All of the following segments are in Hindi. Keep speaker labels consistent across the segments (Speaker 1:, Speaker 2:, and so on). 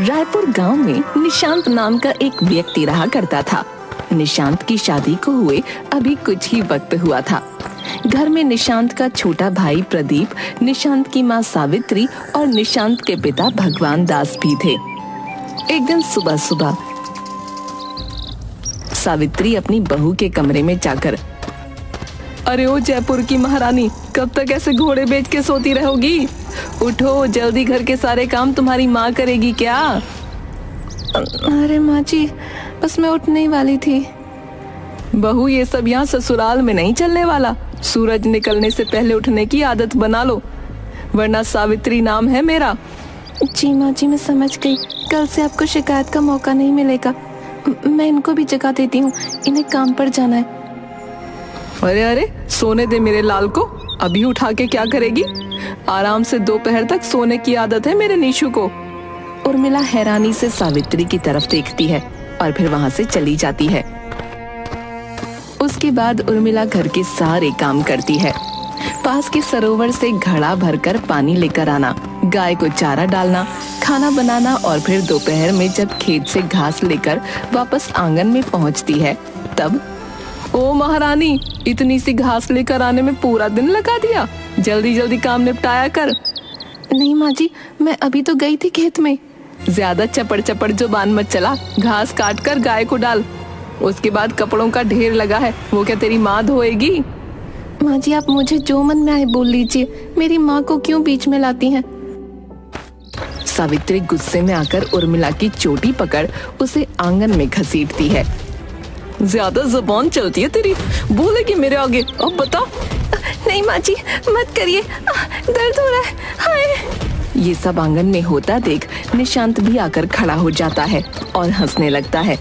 Speaker 1: रायपुर गांव में निशांत नाम का एक व्यक्ति रहा करता था। निशांत की शादी को हुए अभी कुछ ही वक्त हुआ था। घर में निशांत का छोटा भाई प्रदीप, निशांत की माँ सावित्री और निशांत के पिता भगवान दास भी थे। एक दिन सुबह सुबह सावित्री अपनी बहू के कमरे में जाकर, अरे ओ जयपुर की महारानी, कब तक ऐसे घोड़े बेच के सोती रहोगी? उठो जल्दी, घर के सारे काम तुम्हारी माँ करेगी क्या?
Speaker 2: अरे माँ जी, बस मैं उठने ही वाली थी।
Speaker 1: बहू, ये सब यहाँ ससुराल में नहीं चलने वाला। सूरज निकलने से पहले उठने की आदत बना लो, वरना सावित्री नाम है मेरा।
Speaker 2: जी माँ जी, मैं समझ गई। कल से आपको शिकायत का मौका नहीं मिलेगा। मैं इनको भी जगा देती हूँ, इन्हें काम पर जाना है।
Speaker 1: अरे अरे, सोने दे मेरे लाल को। अभी उठा के क्या करेगी? आराम से दोपहर तक सोने की आदत है मेरे नीशू को। उर्मिला हैरानी से सावित्री की तरफ देखती है और फिर वहाँ से चली जाती है। उसके बाद उर्मिला घर के सारे काम करती है। पास के सरोवर से घड़ा भरकर पानी लेकर आना, गाय को चारा डालना, खाना बनाना और फिर दोपहर में जब खेत से घास लेकर वापस आंगन में पहुंचती है तब, ओ महारानी, इतनी सी घास लेकर आने में पूरा दिन लगा दिया। जल्दी जल्दी काम निपटाया कर।
Speaker 2: नहीं माँ जी, मैं अभी तो गई थी खेत में।
Speaker 1: ज्यादा चपड़ चपड़ जुबान मत चला। घास काट कर गाय को डाल। उसके बाद कपड़ों का ढेर लगा है, वो क्या तेरी माँ धोएगी?
Speaker 2: माँ जी, आप मुझे जो मन में आए बोल लीजिए। मेरी माँ को क्यों बीच में लाती हैं?
Speaker 1: सावित्री गुस्से में आकर उर्मिला की चोटी पकड़ उसे आंगन में घसीटती है। ज्यादा जुबान चलती है तेरी, बोलेगी मेरे आगे। अब बता।
Speaker 2: नहीं माँ जी, मत करिए, दर्द हो रहा है। हाय।
Speaker 1: ये सब आंगन में होता देख निशांत भी आकर खड़ा हो जाता है और हंसने लगता है।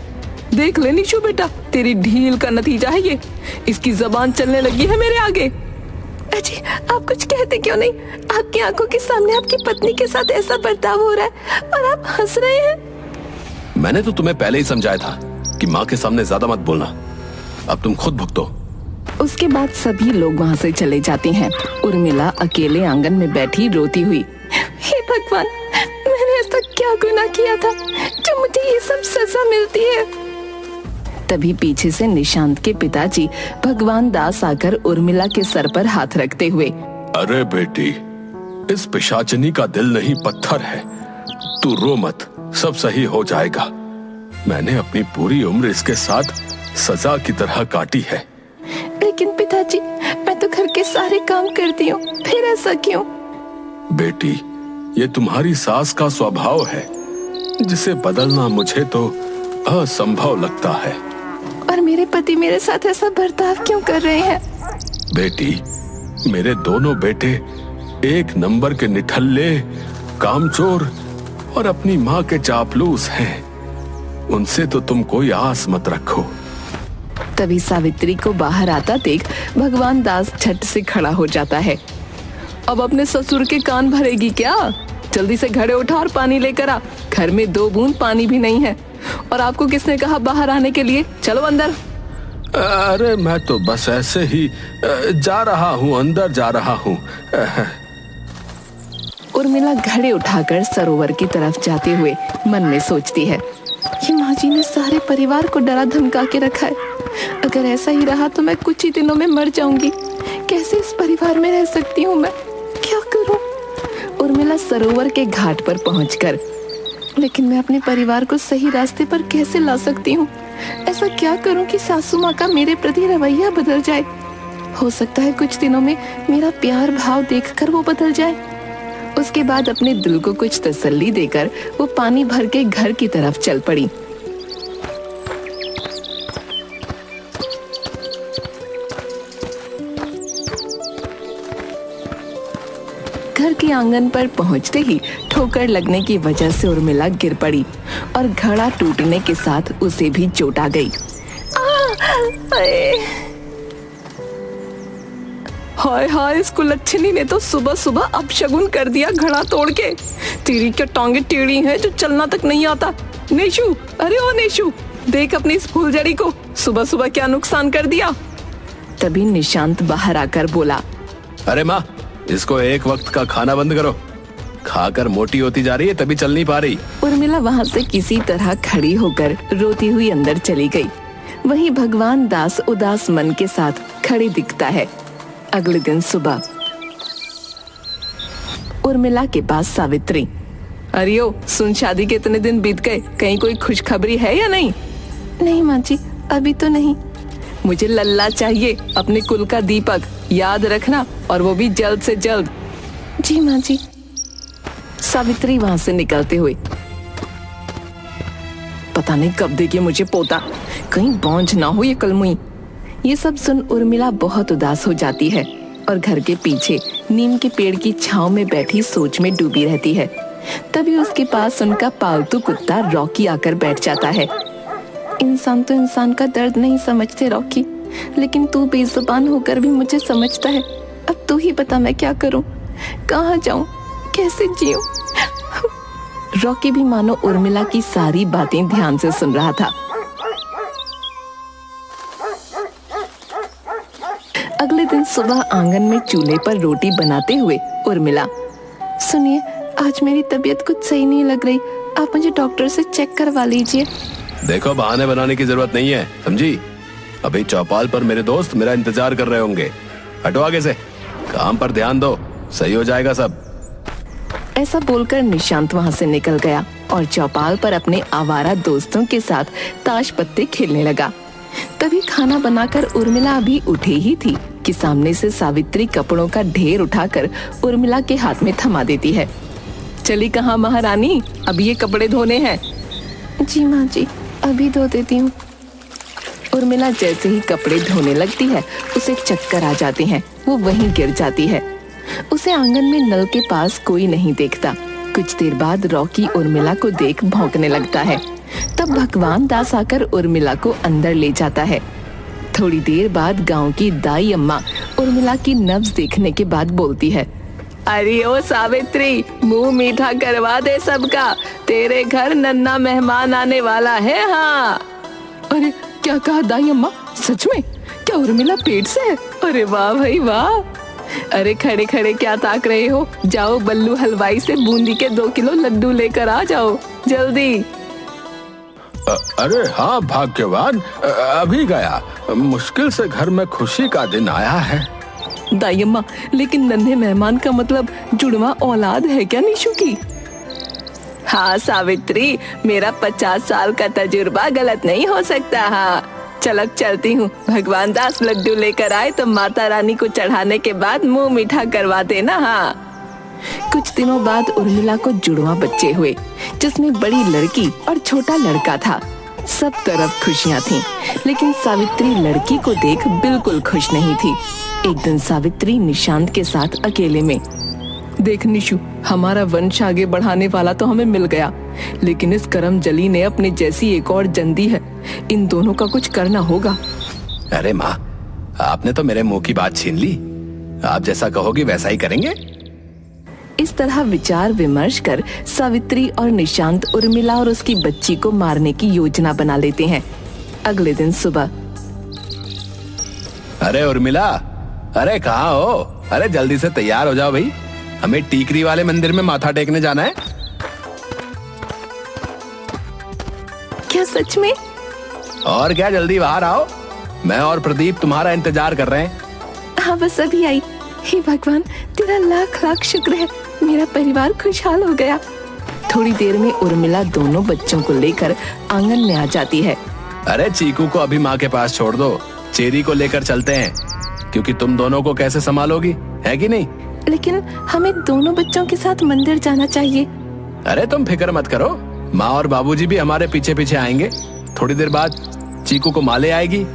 Speaker 1: देख ले निशु बेटा, तेरी ढील का नतीजा है ये। इसकी जबान चलने लगी है मेरे आगे।
Speaker 2: अजी, आप कुछ कहते क्यों नहीं? आपकी आंखों के सामने आपकी पत्नी के साथ ऐसा बर्ताव हो रहा है और आप हंस रहे हैं।
Speaker 3: मैंने तो तुम्हें पहले ही समझाया था कि माँ के सामने ज्यादा मत बोलना। अब तुम खुद भुगतो।
Speaker 1: उसके बाद सभी लोग वहाँ से चले जाते हैं। उर्मिला अकेले आंगन में बैठी रोती हुई,
Speaker 2: हे भगवान, मैंने ऐसा क्या गुनाह किया था जो मुझे ये सब सजा मिलती है?
Speaker 1: तभी पीछे से निशांत के पिताजी भगवान दास आकर उर्मिला के सर पर हाथ रखते हुए,
Speaker 3: अरे बेटी, इस पिशाचिनी का दिल नहीं पत्थर है। तू रो मत, सब सही हो जाएगा। मैंने अपनी पूरी उम्र इसके साथ सजा की तरह काटी है।
Speaker 2: लेकिन पिताजी, मैं तो घर के सारे काम करती हूँ, फिर ऐसा क्यों?
Speaker 3: बेटी, ये तुम्हारी सास का स्वभाव है, जिसे बदलना मुझे तो असंभव लगता है।
Speaker 2: और मेरे पति मेरे साथ ऐसा बर्ताव क्यों कर रहे हैं?
Speaker 3: बेटी, मेरे दोनों बेटे एक नंबर के निठल्ले, कामचोर और अपनी माँ के चापलूस हैं। उनसे तो तुम कोई आस मत रखो।
Speaker 1: तभी सावित्री को बाहर आता देख भगवान दास झट से खड़ा हो जाता है। अब अपने ससुर के कान भरेगी क्या? जल्दी से घड़े उठा और पानी लेकर आ। घर में 2 बूंद पानी भी नहीं है। और आपको किसने कहा बाहर आने के लिए? चलो अंदर।
Speaker 3: अरे मैं तो बस ऐसे ही जा रहा हूँ, अंदर जा रहा हूँ।
Speaker 1: उर्मिला घड़े उठाकर सरोवर की तरफ जाते हुए मन में सोचती है,
Speaker 2: ये माँ जी ने सारे परिवार को डरा धमका के रखा है। अगर ऐसा ही रहा तो मैं कुछ ही दिनों में मर जाऊंगी। कैसे इस परिवार में रह सकती हूँ मैं? क्या करूँ?
Speaker 1: उर्मिला सरोवर के घाट पर पहुंचकर,
Speaker 2: लेकिन मैं अपने परिवार को सही रास्ते पर कैसे ला सकती हूँ? ऐसा क्या करूँ कि सासू माँ का मेरे प्रति रवैया बदल जाए? हो सकता है कुछ दिनों में मेरा प्यार भाव देखकर वो बदल जाए।
Speaker 1: उसके बाद अपने दिल को कुछ तसल्ली देकर वो पानी भर के घर की तरफ चल पड़ी। घर के आंगन पर पहुंचते ही ठोकर लगने की वजह से उर्मिला गिर पड़ी और घड़ा टूटने के साथ उसे भी चोट आ गई। हाय हाय, इस कुलच्छनी ने तो सुबह सुबह अपशगुन कर दिया घड़ा तोड़ के। तेरी क्या टांगे टेढ़ी हैं जो चलना तक नहीं आता? नेशु, अरे ओ नेशु, देख अपनी इस फूलझड़ी को, सुबह सुबह क्या नुकसान कर दिया। तभी निशांत बाहर आकर बोला,
Speaker 3: अरे माँ, इसको एक वक्त का खाना बंद करो। खाकर मोटी होती जा रही है, तभी चल नहीं पा रही।
Speaker 2: उर्मिला वहाँ से किसी तरह खड़ी होकर रोती हुई अंदर चली गई। वहीं भगवान दास उदास मन के साथ खड़े दिखता है। अगले दिन सुबह उर्मिला के पास सावित्री।
Speaker 1: अरे ओ, सुन, शादी के इतने दिन बीत गए, कहीं कोई खुशखबरी है या नहीं?
Speaker 2: नहीं माँ जी, अभी तो नहीं।
Speaker 1: मुझे लल्ला चाहिए, अपने कुल का दीपक, याद रखना, और वो भी जल्द से जल्द।
Speaker 2: जी माँ जी।
Speaker 1: सावित्री वहां से निकलते हुए, पता नहीं कब देगी मुझे पोता, कहीं बौंझ ना हो ये कलमुई।
Speaker 2: ये सब सुन उर्मिला बहुत उदास हो जाती है और घर के पीछे नीम के पेड़ की छांव में बैठी सोच में डूबी रहती है। तभी उसके पास उनका पालतू कुत्ता रॉकी आकर बैठ जाता है। इंसान तो इंसान का दर्द नहीं समझते रॉकी, लेकिन तू बेजुबान होकर भी मुझे समझता है। अब तू ही बता मैं क्या करूं, कहाँ जाऊं, कैसे जीऊं। रॉकी भी मानो उर्मिला की सारी बातें ध्यान से सुन रहा था। अगले दिन सुबह आंगन में चूल्हे पर रोटी बनाते हुए उर्मिला, सुनिए, आज मेरी तबीयत कुछ सही नहीं लग रही, आप मुझे डॉक्टर से चेक करवा लीजिए।
Speaker 3: देखो, बहाने बनाने की जरूरत नहीं है, समझी? अभी चौपाल पर मेरे दोस्त मेरा इंतजार कर रहे होंगे। हटो आगे से, काम पर ध्यान दो, सही हो जाएगा सब।
Speaker 2: ऐसा बोलकर निशांत वहां से निकल गया और चौपाल पर अपने आवारा दोस्तों के साथ ताश पत्ते खेलने लगा। तभी खाना बनाकर उर्मिला अभी उठी ही थी कि सामने से सावित्री कपड़ों का ढेर उठाकर उर्मिला के हाथ में थमा देती है।
Speaker 1: चली कहाँ महारानी, अभी ये कपड़े धोने हैं।
Speaker 2: जी माँ जी, अभी धो देती हूँ। उर्मिला जैसे ही कपड़े धोने लगती है उसे चक्कर आ जाते हैं, वो वहीं गिर जाती है। उसे आंगन में नल के पास कोई नहीं देखता। कुछ देर बाद रॉकी उर्मिला को देख भौंकने लगता है। तब भगवान दास आकर उर्मिला को अंदर ले जाता है। थोड़ी देर बाद गांव की दाई अम्मा उर्मिला की नब्ज देखने के बाद बोलती है,
Speaker 1: अरे ओ सावित्री, मुंह मीठा करवा दे सबका, तेरे घर नन्ना मेहमान आने वाला है। हाँ।
Speaker 2: अरे क्या कहा दाई अम्मा, सच में? क्या उर्मिला पेट से है?
Speaker 1: अरे वाह भाई वाह। अरे खड़े खड़े क्या ताक रहे हो, जाओ बल्लू हलवाई से बूंदी के 2 किलो लड्डू लेकर आ जाओ जल्दी।
Speaker 3: अरे हाँ भाग्यवान, अभी गया। मुश्किल से घर में खुशी का दिन आया है।
Speaker 1: दाई अम्मा, लेकिन नन्हे मेहमान का मतलब जुड़वा औलाद है क्या निशु की? हाँ सावित्री, मेरा 50 साल का तजुर्बा गलत नहीं हो सकता। हाँ चलक चलती हूँ, भगवान दास लड्डू लेकर आए तो माता रानी को चढ़ाने के बाद मुंह मीठा करवा देना। हाँ।
Speaker 2: कुछ दिनों बाद उर्मिला को जुड़वा बच्चे हुए, जिसमें बड़ी लड़की और छोटा लड़का था। सब तरफ खुशियाँ थीं, लेकिन सावित्री लड़की को देख बिल्कुल खुश नहीं थी। एक दिन सावित्री निशांत के साथ अकेले में,
Speaker 1: देख निशु, हमारा वंश आगे बढ़ाने वाला तो हमें मिल गया, लेकिन इस करम जली ने अपने जैसी एक और जन दी है। इन दोनों का कुछ करना होगा।
Speaker 3: अरे माँ, आपने तो मेरे मुंह की बात छीन ली। आप जैसा कहोगी वैसा ही करेंगे।
Speaker 2: इस तरह विचार विमर्श कर सावित्री और निशांत उर्मिला और उसकी बच्ची को मारने की योजना बना लेते हैं। अगले दिन सुबह,
Speaker 3: अरे उर्मिला, अरे कहाँ हो? अरे जल्दी से तैयार हो जाओ भाई, हमें टीकरी वाले मंदिर में माथा टेकने जाना है।
Speaker 2: क्या सच में?
Speaker 3: और क्या, जल्दी बाहर आओ, मैं और प्रदीप तुम्हारा इंतजार कर रहे हैं।
Speaker 2: हाँ बस अभी आई। हे भगवान, तेरा लाख लाख शुक्र है, मेरा परिवार खुशहाल हो गया। थोड़ी देर में उर्मिला दोनों बच्चों को लेकर आंगन में आ जाती है।
Speaker 3: अरे चीकू को अभी माँ के पास छोड़ दो, चेरी को लेकर चलते हैं, क्योंकि तुम दोनों को कैसे संभालोगी, है कि नहीं?
Speaker 2: लेकिन हमें दोनों बच्चों के साथ मंदिर जाना चाहिए।
Speaker 3: अरे तुम फिक्र मत करो, माँ और बाबूजी भी हमारे पीछे पीछे आएंगे। थोड़ी देर बाद चीकू को माँ ले आएगी।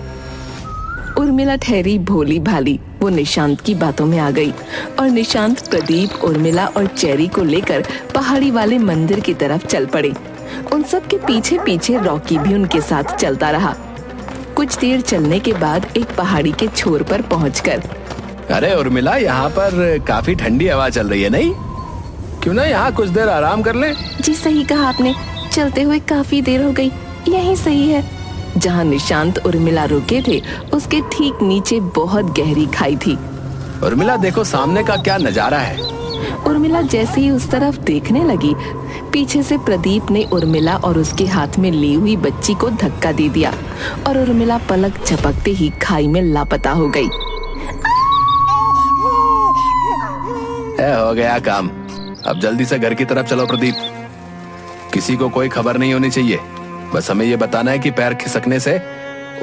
Speaker 2: उर्मिला ठहरी भोली भाली वो निशांत की बातों में आ गई और निशांत प्रदीप, उर्मिला और चेरी को लेकर पहाड़ी वाले मंदिर की तरफ चल पड़े। उन सब के पीछे पीछे रॉकी भी उनके साथ चलता रहा। कुछ देर चलने के बाद एक पहाड़ी के छोर पर पहुंचकर,
Speaker 3: अरे उर्मिला, यहाँ पर काफी ठंडी हवा चल रही है, नहीं? क्यों ना यहाँ कुछ देर आराम कर लें?
Speaker 2: जी सही कहा आपने, चलते हुए काफी देर हो गई, यही सही है। जहाँ निशांत उर्मिला रुके थे उसके ठीक नीचे बहुत गहरी खाई थी।
Speaker 3: उर्मिला देखो सामने का क्या नजारा है।
Speaker 2: उर्मिला जैसे ही उस तरफ देखने लगी, पीछे से प्रदीप ने उर्मिला और उसके हाथ में ली हुई बच्ची को धक्का दे दिया और उर्मिला पलक झपकते ही खाई में लापता हो गई।
Speaker 3: हो गया काम, अब जल्दी से घर की तरफ चलो प्रदीप। किसी को कोई खबर नहीं होनी चाहिए, बस हमें ये बताना है कि पैर खिसकने से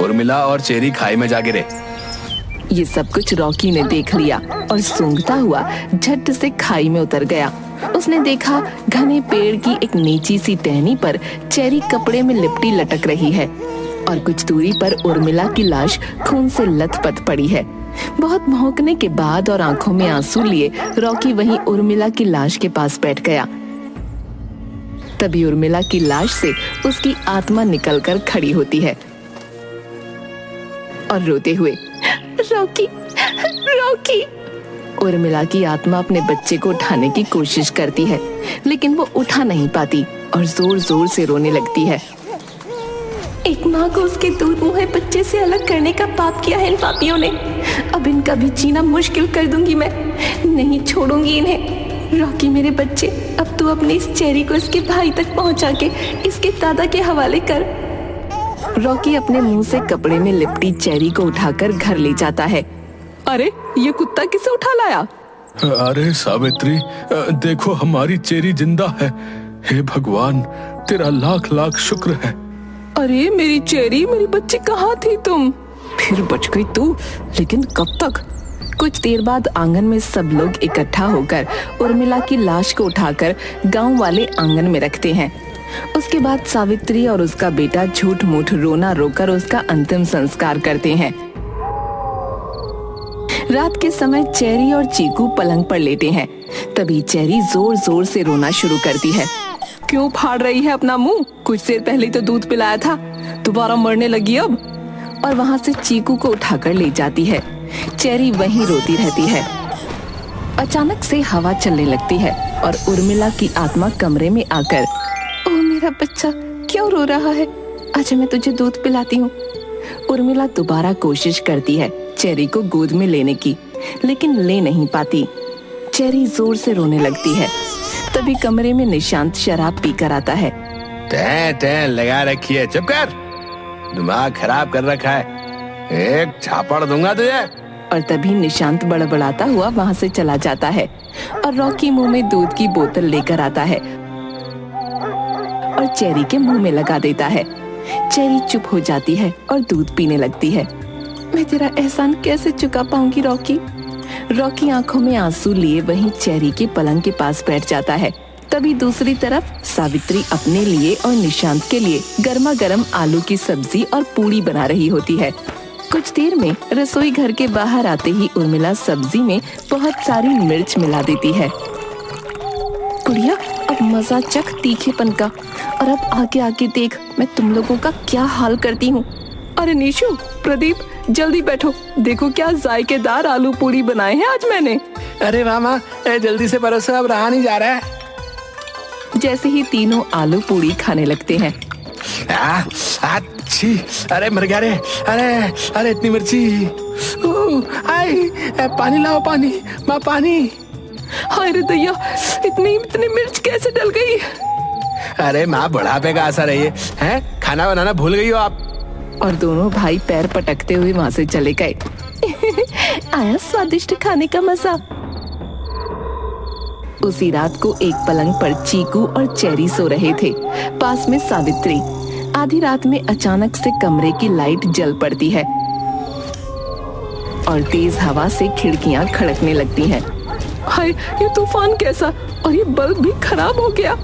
Speaker 3: उर्मिला और चेरी खाई में जा गिरे।
Speaker 2: ये सब कुछ रॉकी ने देख लिया और सूंघता हुआ झट से खाई में उतर गया। उसने देखा घने पेड़ की एक नीची सी टहनी पर चेरी कपड़े में लिपटी लटक रही है और कुछ दूरी पर उर्मिला की लाश खून से लथपथ पड़ी है। बहुत भौंकने के बाद और आंखों में आंसू लिए रॉकी वहीं उर्मिला की लाश के पास बैठ गया। तभी उर्मिला की लाश से उसकी आत्मा निकलकर खड़ी होती है और रोते हुए रॉकी रॉकी। उर्मिला की आत्मा अपने बच्चे को उठाने की कोशिश करती है, लेकिन वो उठा नहीं पाती और जोर जोर से रोने लगती है। एक माँ को उसके दूध मुँहे बच्चे से अलग करने का पाप किया है इन पापियों ने। अब इनका भी जीना मुश्किल कर दूंगी मैं, नहीं छोड़ूंगी इन्हें। रॉकी मेरे बच्चे, अब तू अपनी इस चेरी को इसके भाई तक पहुंचा के इसके दादा के हवाले कर। रॉकी अपने मुंह से कपड़े में लिपटी चेरी को उठाकर घर ले जाता है।
Speaker 1: अरे ये कुत्ता किसे उठा लाया?
Speaker 3: अरे सावित्री, देखो हमारी चेरी जिंदा है। हे भगवान, तेरा लाख लाख शुक्र है।
Speaker 1: अरे मेरी चेरी, मेरी बच्ची कहाँ थी तुम? फिर बच गई तू, लेकिन कब तक?
Speaker 2: कुछ देर बाद आंगन में सब लोग इकट्ठा होकर उर्मिला की लाश को उठाकर गांव वाले आंगन में रखते हैं। उसके बाद सावित्री और उसका बेटा झूठ मूठ रोना रोकर उसका अंतिम संस्कार करते हैं। रात के समय चेरी और चीकू पलंग पर लेटे हैं। तभी चेरी जोर जोर से रोना शुरू करती है।
Speaker 1: क्यों फाड़ रही है अपना मुंह? कुछ देर पहले तो दूध पिलाया था, दोबारा मरने लगी अब।
Speaker 2: और वहाँ से चीकू को उठाकर ले जाती है। चेरी वहीं रोती रहती है। अचानक से हवा चलने लगती है और उर्मिला की आत्मा कमरे में आकर, ओ मेरा बच्चा क्यों रो रहा है? अच्छा मैं तुझे दूध पिलाती हूँ। उर्मिला दोबारा कोशिश करती है चेरी को गोद में लेने की, लेकिन ले नहीं पाती। चेरी जोर से रोने लगती है। तभी कमरे में निशांत शराब पीकर आता है।
Speaker 3: टैं लगा रखी है, चुप कर, दिमाग खराब कर रखा है, एक झापड़ दूंगा तुझे।
Speaker 2: और तभी निशांत बड़बड़ाता हुआ वहाँ से चला जाता है और रॉकी मुंह में दूध की बोतल लेकर आता है और चेरी के मुंह में लगा देता है। चेरी चुप हो जाती है और दूध पीने लगती है। मैं तेरा एहसान कैसे चुका पाऊंगी रॉकी? रॉकी आंखों में आंसू लिए वहीं चेरी के पलंग के पास बैठ जाता है। तभी दूसरी तरफ सावित्री अपने लिए और निशांत के लिए गर्मा गर्म आलू की सब्जी और पूड़ी बना रही होती है। कुछ देर में रसोई घर के बाहर आते ही उर्मिला सब्जी में बहुत सारी मिर्च मिला देती है। गुड़िया, अब मजा चख तीखेपन का, और अब आगे आगे देख मैं तुम लोगों का क्या हाल करती हूँ।
Speaker 1: अरे निशु, प्रदीप, जल्दी बैठो, देखो क्या जायकेदार आलू पूरी बनाए हैं आज मैंने।
Speaker 3: अरे मामा, जल्दी से परोसो, अब रहा नहीं जा रहा है।
Speaker 2: जैसे ही तीनों आलू पूरी खाने लगते हैं।
Speaker 3: अच्छी, अरे मर गया रे, अरे इतनी मिर्ची, आई पानी लाओ, पानी माँ, पानी।
Speaker 1: हाय रे दैया, इतनी मिर्च कैसे डल गई?
Speaker 3: अरे माँ, बुढ़ापे का असर है ये, हैं? खाना बनाना भूल गई हो आप।
Speaker 2: और दोनों भाई पैर पटकते हुए वहाँ से चले गए। आया स्वादिष्ट खाने का मजा। उसी रात को एक पलंग पर चीकू और चेरी सो रहे थे, पास में सावित्री। आधी रात में अचानक से कमरे की लाइट जल पड़ती है और तेज हवा से खिड़कियां खड़कने लगती हैं।
Speaker 1: हाय, ये तूफान कैसा, और ये बल्ब भी खराब हो गया।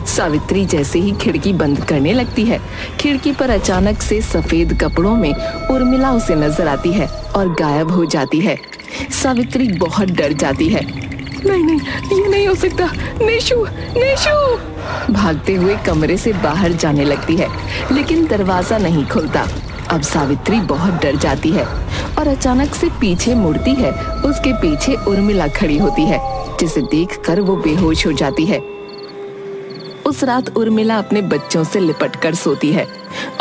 Speaker 2: सावित्री जैसे ही खिड़की बंद करने लगती है, खिड़की पर अचानक से सफेद कपड़ों में उर्मिला उसे नजर आती है और गायब हो जाती है। सावित्री बहुत डर जाती है।
Speaker 1: नहीं, ये नहीं हो सकता। निशु।
Speaker 2: भागते हुए कमरे से बाहर जाने लगती है, लेकिन दरवाजा नहीं खुलता। अब सावित्री बहुत डर जाती है और अचानक से पीछे मुड़ती है। उसके पीछे उर्मिला खड़ी होती है, जिसे देखकर वो बेहोश हो जाती है। उस रात उर्मिला अपने बच्चों से लिपटकर सोती है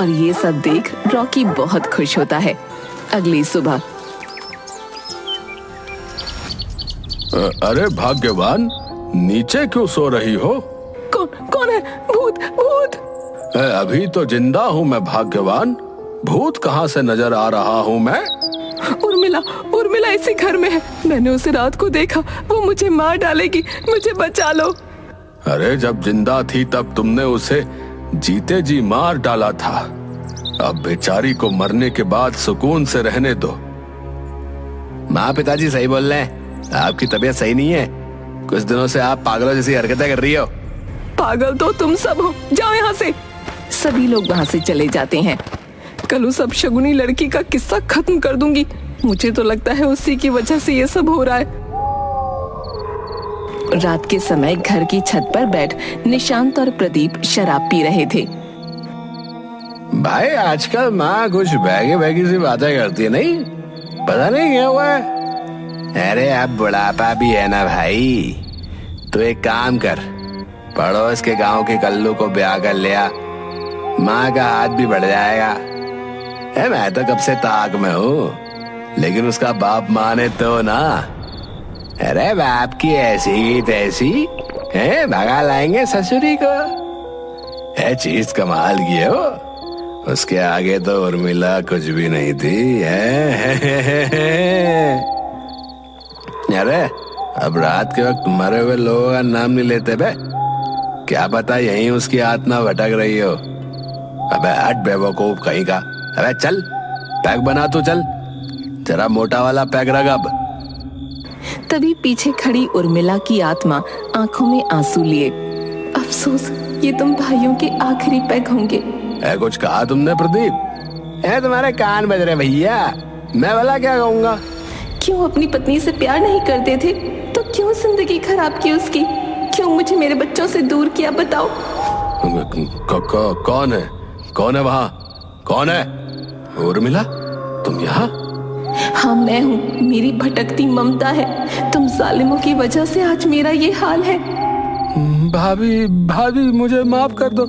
Speaker 2: और ये सब देख रॉकी बहुत खुश होता है। अगली सुबह,
Speaker 3: अरे भाग्यवान, नीचे क्यों सो रही हो?
Speaker 1: कौन है? भूत भूत।
Speaker 3: अभी तो जिंदा हूँ मैं भाग्यवान, भूत कहाँ से नजर आ रहा हूँ मैं?
Speaker 1: उर्मिला इसी घर में है। मैंने उसे रात को देखा, वो मुझे मार डालेगी, मुझे बचा लो।
Speaker 3: अरे जब जिंदा थी तब तुमने उसे जीते जी मार डाला था। अब बेचारी को मरने के बाद सुकून से रहने दो।
Speaker 4: माँ पिताजी सही बोल रहे हैं, आपकी तबीयत सही नहीं है। कुछ दिनों से आप पागलों जैसी हरकतें कर रही हो।
Speaker 1: पागल तो तुम सब हो, जाओ यहाँ से। सभी लोग वहाँ से चले जाते हैं। कल उस अपशगुनी लड़की का किस्सा खत्म कर दूंगी। मुझे तो लगता है उसी की वजह से ये सब हो रहा है। रात के समय घर की छत पर बैठ निशांत और प्रदीप शराब पी रहे थे।
Speaker 4: भाई आजकल माँ कुछ बैगी बैगी सी बातें करती है, नहीं पता नहीं क्या हुआ है। अरे अब बुढ़ापा भी है ना भाई, तो एक काम कर, पड़ोस के गांव के कल्लू को ब्याह कर लिया, माँ का हाथ भी बढ़ जाएगा। मैं तो कब से ताक में हूँ, लेकिन उसका बाप माने तो ना। अरे बाप की ऐसी ही तैसी है, भगा लाएंगे ससुरी को। है चीज कमाल की है वो, उसके आगे तो उर्मिला कुछ भी नहीं थी। अरे अब रात के वक्त मरे हुए लोगों का नाम नहीं लेते बे, क्या पता यहीं उसकी आत्मा भटक रही हो। अबे हट बेवकूफ कहीं का। अबे चल पैक बना, तू चल, जरा मोटा वाला पैक रख अब।
Speaker 1: तभी पीछे खड़ी उर्मिला की आत्मा आंखों में आंसू लिए, अफसोस ये तुम भाइयों के आखिरी पैग होंगे।
Speaker 4: कुछ कहा तुमने प्रदीप? तुम्हारे कान बज रहे भैया, मैं भला क्या कहूँगा।
Speaker 2: क्यों अपनी पत्नी से प्यार नहीं करते थे तो क्यों जिंदगी खराब की उसकी? क्यों मुझे मेरे बच्चों से दूर किया, बताओ।
Speaker 3: कौन है वहाँ? कौन है? उर्मिला तुम यहाँ?
Speaker 2: हाँ मैं हूँ, मेरी भटकती ममता है। तुम जालिमों की वजह से आज मेरा ये हाल है।
Speaker 3: भाभी मुझे माफ कर दो,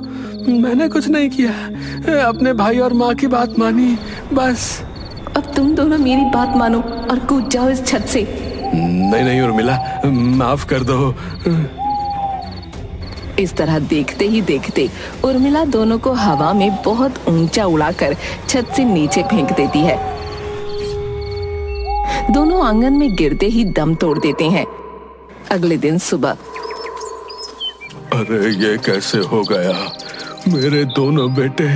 Speaker 3: मैंने कुछ नहीं किया, अपने भाई और माँ की बात मानी बस।
Speaker 2: अब तुम दोनों मेरी बात मानो और कूद जाओ इस छत से।
Speaker 3: नहीं उर्मिला, माफ कर दो।
Speaker 1: इस तरह देखते ही देखते उर्मिला दोनों को हवा में बहुत ऊंचा उड़ाकर छत से नीचे फेंक देती है। दोनों आंगन में गिरते ही दम तोड़ देते हैं। अगले दिन सुबह।
Speaker 3: अरे ये कैसे हो गया? मेरे दोनों बेटे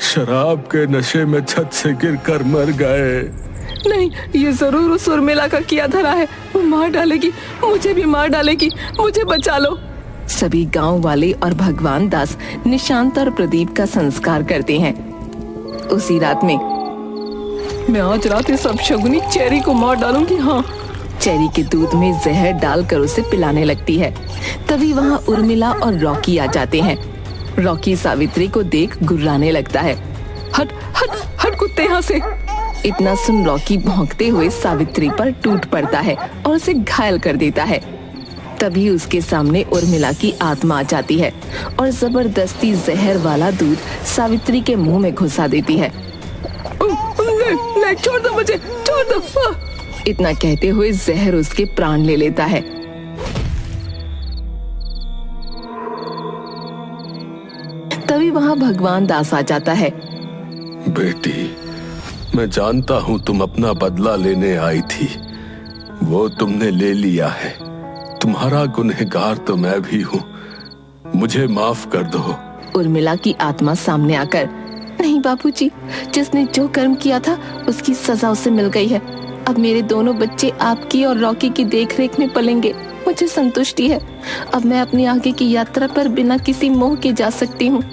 Speaker 3: शराब के नशे में छत से गिरकर मर गए।
Speaker 1: नहीं, ये जरूर उस उर्मिला का किया धरा है। वो मार डालेगी, मुझे भी मार डालेगी, मुझे बचा लो। सभी गांव वाले और भगवान दास निशांत और प्रदीप का संस्कार करते हैं। उसी रात में मैं आज रात इस अपशगुनी चेरी को मार डालूंगी। हाँ, चेरी के दूध में जहर डालकर उसे पिलाने लगती है। तभी वहाँ उर्मिला और रॉकी आ जाते हैं। रॉकी सावित्री को देख गुर्राने लगता है। हट हट हट कुत्ते यहाँ से। इतना सुन रॉकी भौंकते हुए सावित्री पर टूट पड़ता है और उसे घायल कर देता है। तभी उसके सामने उर्मिला की आत्मा आ जाती है और जबरदस्ती जहर वाला दूध सावित्री के मुंह में घुसा देती है। नहीं, छोड़ दो मुझे, छोड़ दो। इतना कहते हुए जहर उसके प्राण ले लेता है। तभी वहाँ भगवान दास आ जाता है।
Speaker 3: बेटी, मैं जानता हूँ तुम अपना बदला लेने आई थी, वो तुमने ले लिया है। तुम्हारा गुनहगार तो मैं भी हूँ, मुझे माफ कर दो।
Speaker 1: उर्मिला की आत्मा सामने आकर,
Speaker 2: नहीं बापूजी, जिसने जो कर्म किया था उसकी सजा उसे मिल गई है। अब मेरे दोनों बच्चे आपकी और रॉकी की देखरेख में पलेंगे, मुझे संतुष्टि है। अब मैं अपनी आगे की यात्रा पर बिना किसी मोह के जा सकती हूँ।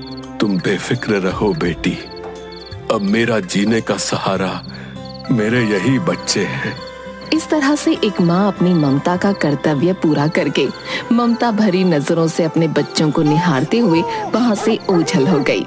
Speaker 3: तुम बेफिक्र रहो बेटी, अब मेरा जीने का सहारा मेरे यही बच्चे हैं।
Speaker 1: इस तरह से एक माँ अपनी ममता का कर्तव्य पूरा करके ममता भरी नजरों से अपने बच्चों को निहारते हुए वहाँ से ओझल हो गई।